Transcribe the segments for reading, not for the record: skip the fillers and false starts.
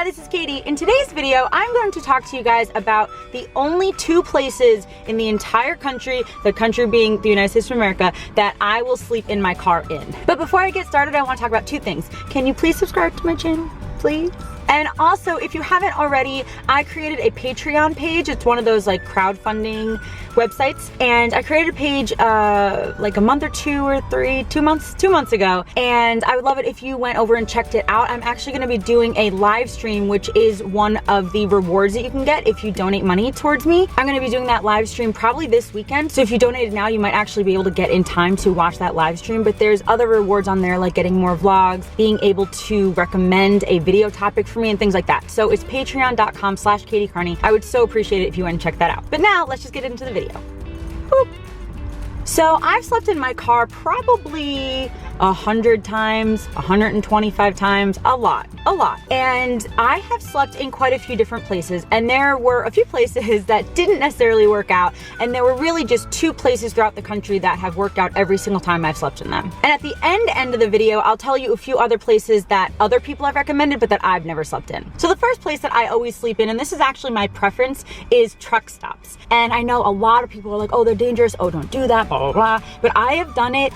Hi, this is Katie. In today's video, I'm going to talk to you guys about the only two places in the entire country, the country being the United States of America, that I will sleep in my car in. But before I get started, I want to talk about two things. Can you please subscribe to my channel, please? And also, if you haven't already, I created a Patreon page. It's one of those like crowdfunding websites. And I created a page like a month or two months ago. And I would love it if you went over and checked it out. I'm actually gonna be doing a live stream, which is one of the rewards that you can get if you donate money towards me. I'm gonna be doing that live stream probably this weekend. So if you donated now, you might actually be able to get in time to watch that live stream. But there's other rewards on there, like getting more vlogs, being able to recommend a video topic for me and things like that. So it's patreon.com/Katie Carney. I would so appreciate it if you went and check that out. But now let's just get into the video. Boop. So I've slept in my car probably 100 times, 125 times, a lot. And I have slept in quite a few different places, and there were a few places that didn't necessarily work out, and there were really just two places throughout the country that have worked out every single time I've slept in them. And at the end of the video, I'll tell you a few other places that other people have recommended, but that I've never slept in. So the first place that I always sleep in, and this is actually my preference, is truck stops. And I know a lot of people are like, oh, they're dangerous, oh, don't do that, blah, blah, blah. But I have done it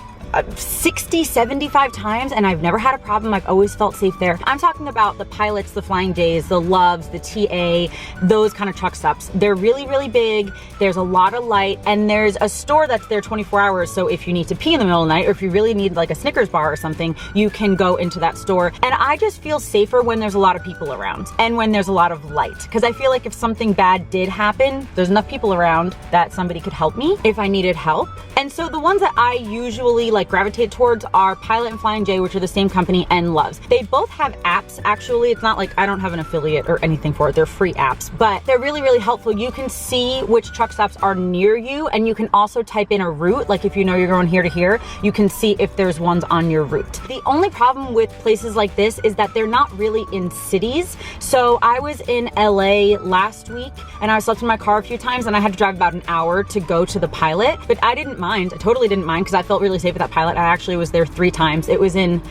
60, 75 times, and I've never had a problem. I've always felt safe there. I'm talking about the Pilots, the Flying J's, the Loves, the TA, those kind of truck stops. They're really, really big. There's a lot of light, and there's a store that's there 24 hours. So if you need to pee in the middle of the night, or if you really need like a Snickers bar or something, you can go into that store. And I just feel safer when there's a lot of people around and when there's a lot of light. Because I feel like if something bad did happen, there's enough people around that somebody could help me if I needed help. And so the ones that I usually like gravitate towards are Pilot and Flying J, which are the same company, and Loves. They both have apps, actually. It's not like I don't have an affiliate or anything for it. They're free apps, but they're really, really helpful. You can see which truck stops are near you, and you can also type in a route. Like if you know you're going here to here, you can see if there's ones on your route. The only problem with places like this is that they're not really in cities. So I was in LA last week, and I slept in my car a few times, and I had to drive about an hour to go to the Pilot, but I didn't mind. I totally didn't mind because I felt really safe at that Pilot. I actually was there 3 times. It was in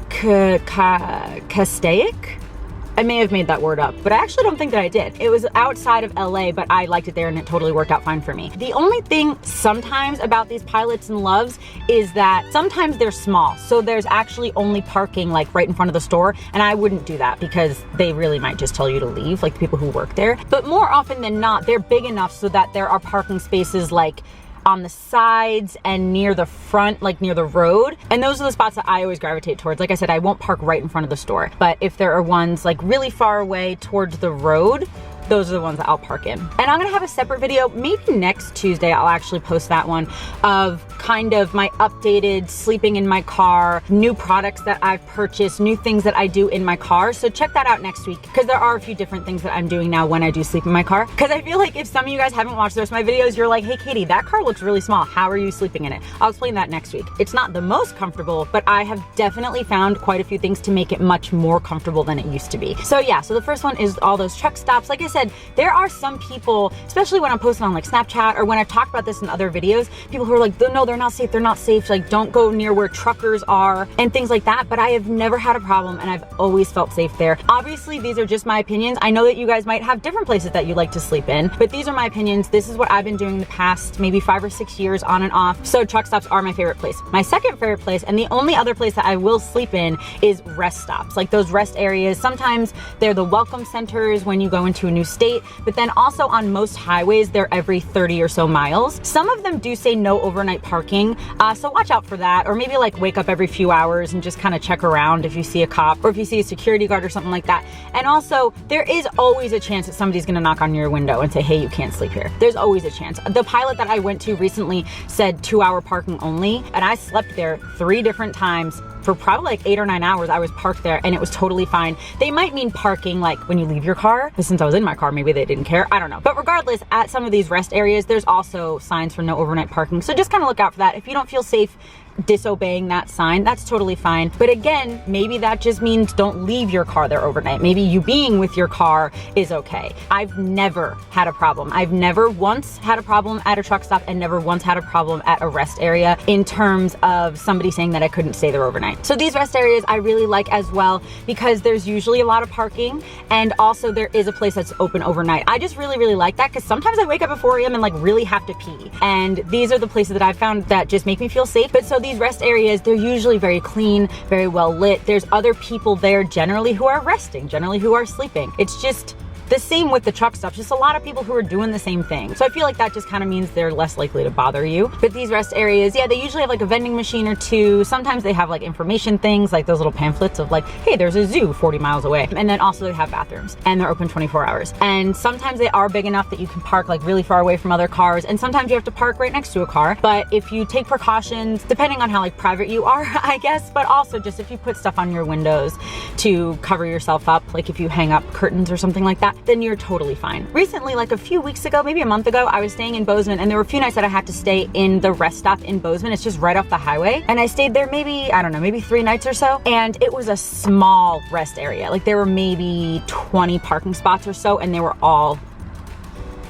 Castaic. I may have made that word up, but I actually don't think that I did. It was outside of LA, but I liked it there and it totally worked out fine for me. The only thing sometimes about these Pilots and Loves is that sometimes they're small. So there's actually only parking like right in front of the store. And I wouldn't do that because they really might just tell you to leave, like the people who work there. But more often than not, they're big enough so that there are parking spaces like on the sides and near the front, like near the road. And those are the spots that I always gravitate towards. Like I said, I won't park right in front of the store, but if there are ones like really far away towards the road, those are the ones that I'll park in. And I'm gonna have a separate video, maybe next Tuesday, I'll actually post that one, of kind of my updated sleeping in my car, new products that I've purchased, new things that I do in my car. So check that out next week, because there are a few different things that I'm doing now when I do sleep in my car. Because I feel like if some of you guys haven't watched the rest of my videos, you're like, hey Katie, that car looks really small. How are you sleeping in it? I'll explain that next week. It's not the most comfortable, but I have definitely found quite a few things to make it much more comfortable than it used to be. So yeah, so the first one is all those truck stops. Like I said, there are some people, especially when I'm posting on like Snapchat or when I've talked about this in other videos, people who are like, no, they're not safe, like don't go near where truckers are and things like that. But I have never had a problem and I've always felt safe there. Obviously, these are just my opinions. I know that you guys might have different places that you like to sleep in, but these are my opinions. This is what I've been doing the past maybe 5 or 6 years on and off. So truck stops are my favorite place. My second favorite place, and the only other place that I will sleep in, is rest stops, like those rest areas. Sometimes they're the welcome centers when you go into a new state, but then also on most highways, they're every 30 or so miles. Some of them do say no overnight parking, so watch out for that. Or maybe like wake up every few hours and just kind of check around if you see a cop or if you see a security guard or something like that. And also, there is always a chance that somebody's gonna knock on your window and say, hey, you can't sleep here. There's always a chance. The Pilot that I went to recently said 2-hour parking only, and I slept there 3 different times for probably like 8 or 9 hours. I was parked there and it was totally fine. They might mean parking like when you leave your car, but since I was in my car, maybe they didn't care. I don't know. But regardless, at some of these rest areas, there's also signs for no overnight parking. So just kind of look out for that. If you don't feel safe disobeying that sign, that's totally fine. But again, maybe that just means don't leave your car there overnight. Maybe you being with your car is okay. I've never had a problem. I've never once had a problem at a truck stop and never once had a problem at a rest area in terms of somebody saying that I couldn't stay there overnight. So these rest areas I really like as well because there's usually a lot of parking and also there is a place that's open overnight. I just really like that because sometimes I wake up at 4 a.m. and like really have to pee. And these are the places that I've found that just make me feel safe. But so these rest areas, they're usually very clean, very well lit. There's other people there generally who are resting, generally who are sleeping. It's just the same with the truck stops, just a lot of people who are doing the same thing. So I feel like that just kind of means they're less likely to bother you. But these rest areas, yeah, they usually have like a vending machine or two. Sometimes they have like information things, like those little pamphlets of like, hey, there's a zoo 40 miles away. And then also they have bathrooms and they're open 24 hours. And sometimes they are big enough that you can park like really far away from other cars. And sometimes you have to park right next to a car. But if you take precautions, depending on how like private you are, I guess, but also just if you put stuff on your windows to cover yourself up, like if you hang up curtains or something like that, then you're totally fine. Recently, like a few weeks ago, maybe a month ago, I was staying in Bozeman and there were a few nights that I had to stay in the rest stop in Bozeman. It's just right off the highway. And I stayed there maybe, I don't know, maybe 3 nights or so. And it was a small rest area. Like there were maybe 20 parking spots or so and they were all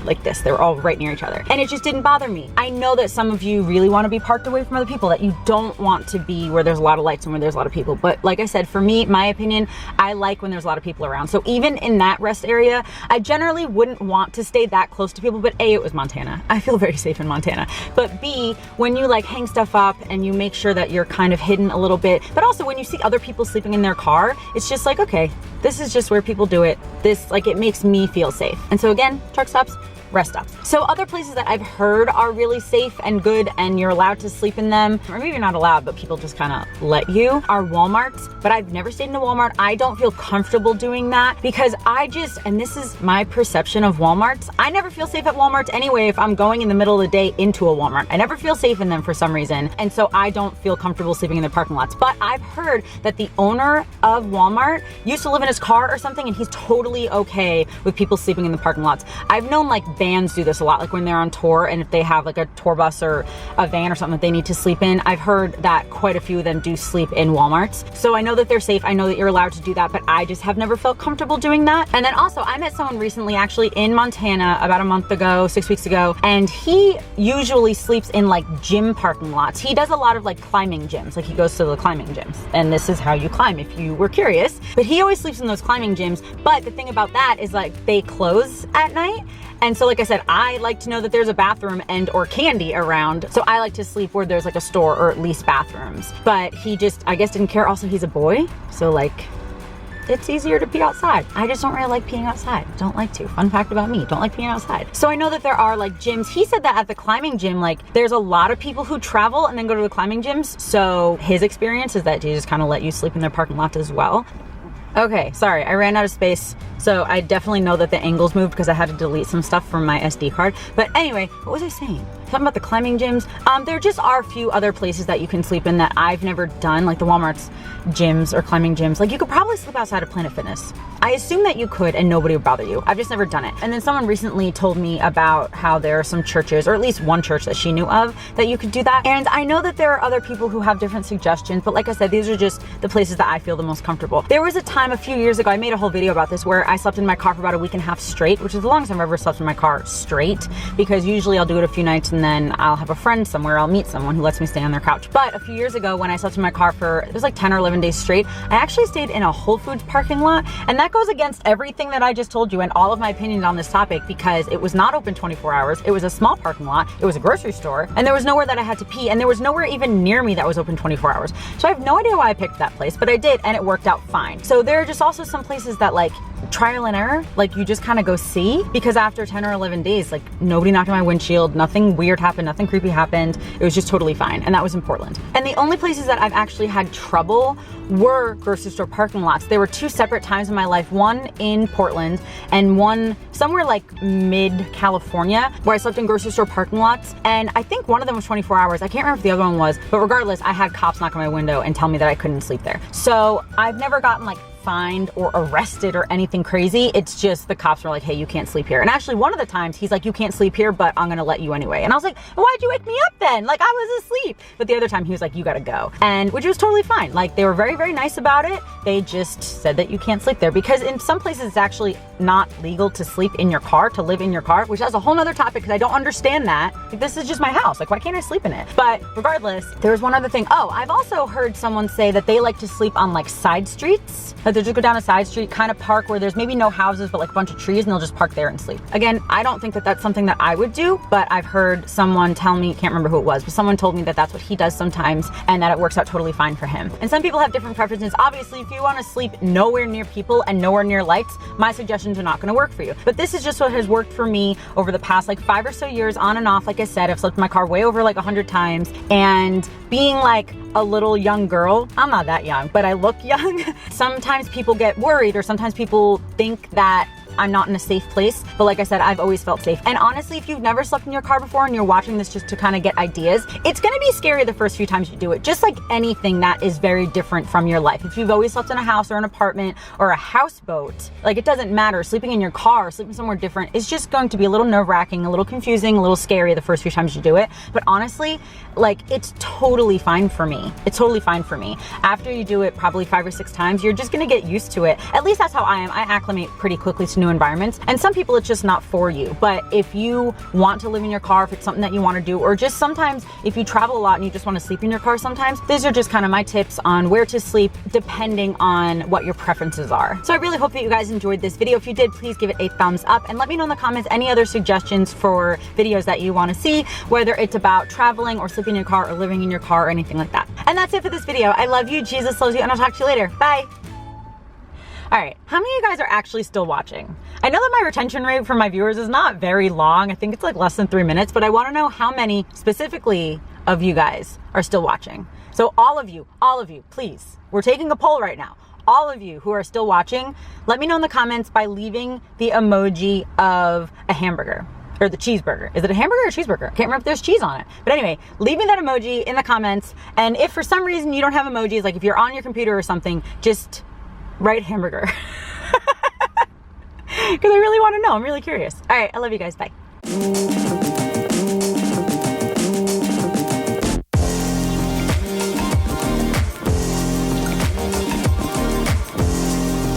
like this. They were all right near each other. And it just didn't bother me. I know that some of you really want to be parked away from other people, that you don't want to be where there's a lot of lights and where there's a lot of people. But like I said, for me, my opinion, I like when there's a lot of people around. So even in that rest area, I generally wouldn't want to stay that close to people, but A, it was Montana. I feel very safe in Montana. But B, when you like hang stuff up and you make sure that you're kind of hidden a little bit, but also when you see other people sleeping in their car, it's just like, okay, this is just where people do it. This, like, it makes me feel safe. And so again, truck stops, rest stops. So other places that I've heard are really safe and good and you're allowed to sleep in them, or maybe you're not allowed, but people just kind of let you, are Walmarts. But I've never stayed in a Walmart. I don't feel comfortable doing that because I just, and this is my perception of Walmarts, I never feel safe at Walmarts anyway if I'm going in the middle of the day into a Walmart. I never feel safe in them for some reason. And so I don't feel comfortable sleeping in the parking lots. But I've heard that the owner of Walmart used to live in his car or something and he's totally okay with people sleeping in the parking lots. I've known like bands do this a lot, like when they're on tour and if they have like a tour bus or a van or something that they need to sleep in, I've heard that quite a few of them do sleep in Walmarts. So I know that they're safe. I know that you're allowed to do that, but I just have never felt comfortable doing that. And then also I met someone recently actually in Montana about a month ago, 6 weeks ago, and he usually sleeps in like gym parking lots. He does a lot of like climbing gyms, like he goes to the climbing gyms. And this is how you climb if you were curious. But he always sleeps in those climbing gyms. But the thing about that is like they close at night. And so like I said, I like to know that there's a bathroom and or candy around. So I like to sleep where there's like a store or at least bathrooms. But he just, I guess, didn't care. Also, he's a boy. So like, it's easier to pee outside. I just don't really like peeing outside. Don't like to. Fun fact about me, don't like peeing outside. So I know that there are like gyms. He said that at the climbing gym, like there's a lot of people who travel and then go to the climbing gyms. So his experience is that they just kind of let you sleep in their parking lot as well. Okay, sorry, I ran out of space. So I definitely know that the angles moved because I had to delete some stuff from my SD card. But anyway, what was I saying? Something about the climbing gyms. There just are a few other places that you can sleep in that I've never done, like the Walmart's gyms or climbing gyms. Like you could probably sleep outside of Planet Fitness. I assume that you could and nobody would bother you. I've just never done it. And then someone recently told me about how there are some churches, or at least one church that she knew of, that you could do that. And I know that there are other people who have different suggestions, but like I said, these are just the places that I feel the most comfortable. There was a time a few years ago, I made a whole video about this, where I slept in my car for about a week and a half straight, which is the longest I've ever slept in my car straight, because usually I'll do it a few nights and then I'll have a friend somewhere, I'll meet someone who lets me stay on their couch. But a few years ago when I slept in my car for, it was like 10 or 11 days straight, I actually stayed in a Whole Foods parking lot. And that goes against everything that I just told you and all of my opinions on this topic, because it was not open 24 hours. It was a small parking lot. It was a grocery store, and there was nowhere that I had to pee, and there was nowhere even near me that was open 24 hours. So I have no idea why I picked that place, but I did, and it worked out fine. So there are just also some places that like trial and error, like you just kind of go see, because after 10 or 11 days, like nobody knocked on my windshield, nothing weird happened, nothing creepy happened. It was just totally fine. And that was in Portland. And the only places that I've actually had trouble were grocery store parking lots. There were two separate times in my life, one in Portland and one somewhere like mid-California, where I slept in grocery store parking lots. And I think one of them was 24 hours. I can't remember if the other one was, but regardless, I had cops knock on my window and tell me that I couldn't sleep there. So I've never gotten like fined or arrested or anything crazy. It's just the cops were like, hey, you can't sleep here. And actually one of the times he's like, you can't sleep here, but I'm gonna let you anyway. And I was like, why'd you wake me up then? Like, I was asleep. But the other time he was like, you gotta go. And which was totally fine. Like, they were very, very nice about it. They just said that you can't sleep there because in some places it's actually not legal to sleep in your car, to live in your car, which is a whole nother topic because I don't understand that. Like, this is just my house. Like, why can't I sleep in it? But regardless, there was one other thing. Oh, I've also heard someone say that they like to sleep on like side streets. Like, they'll just go down a side street, kind of park where there's maybe no houses, but like a bunch of trees, and they'll just park there and sleep. Again, I don't think that that's something that I would do, but I've heard someone tell me, can't remember who it was, but someone told me that that's what he does sometimes and that it works out totally fine for him. And some people have different preferences. Obviously, if you want to sleep nowhere near people and nowhere near lights, my suggestions are not going to work for you. But this is just what has worked for me over the past like 5 or so years, on and off. Like I said, I've slept in my car way over like 100 times, and being like a little young girl, I'm not that young, but I look young. Sometimes people get worried, or sometimes people think that I'm not in a safe place. But like I said, I've always felt safe. And honestly, if you've never slept in your car before and you're watching this just to kind of get ideas, it's gonna be scary the first few times you do it. Just like anything that is very different from your life. If you've always slept in a house or an apartment or a houseboat, like, it doesn't matter. Sleeping in your car, sleeping somewhere different, it's just going to be a little nerve-wracking, a little confusing, a little scary the first few times you do it. But honestly, like, it's totally fine for me. It's totally fine for me. After you do it probably 5 or 6 times, you're just gonna get used to it. At least that's how I am. I acclimate pretty quickly to new environments, and some people it's just not for you. But if you want to live in your car, if it's something that you want to do, or just sometimes if you travel a lot and you just want to sleep in your car sometimes, these are just kind of my tips on where to sleep depending on what your preferences are. So I really hope that you guys enjoyed this video. If you did, please give it a thumbs up and let me know in the comments any other suggestions for videos that you want to see, whether it's about traveling or sleeping in your car or living in your car or anything like that. And that's it for this video. I love you, Jesus loves you, and I'll talk to you later. Bye. All right, how many of you guys are actually still watching? I know that my retention rate for my viewers is not very long. I think it's like less than 3 minutes, but I want to know how many specifically of you guys are still watching. So all of you, please, we're taking a poll right now. All of you who are still watching, let me know in the comments by leaving the emoji of a hamburger. Or the cheeseburger. Is it a hamburger or a cheeseburger? I can't remember if there's cheese on it. But anyway, leave me that emoji in the comments. And if for some reason you don't have emojis, like if you're on your computer or something, just write hamburger. Because I really want to know. I'm really curious. All right, I love you guys. Bye.